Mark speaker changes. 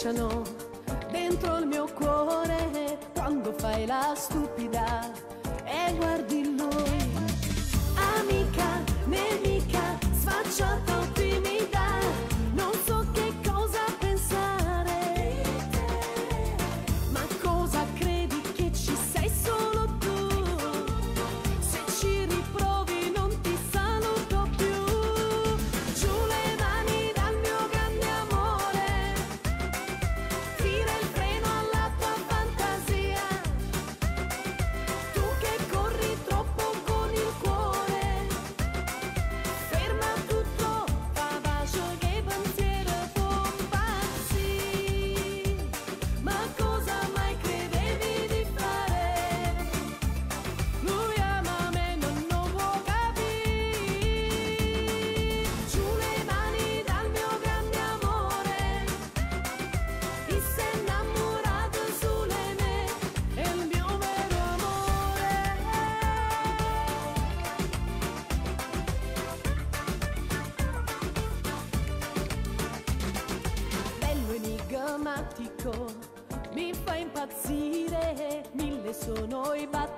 Speaker 1: bruciano dentro il mio cuore quando fai la stupida e guardi lui. Amica, nemica, sfacciata o timida, non so che cosa pensare. Ma cosa credi che ci sei solo tu? Se ci riprovi non ti saluto più. Giù le mani dal mio grande amore, tira il freno alla tua fantasia. Tu che corri troppo con il cuore, ferma tutto, fa bacio che pensiero bombarsi. Ma cosa mai credevi di fare? Lui ama me, non lo può capire. Giù le mani dal mio grande amore, ti sei innamorato solo di me, è il mio vero amore. Bello enigmatico, mi fa impazzire, mille sono i battiti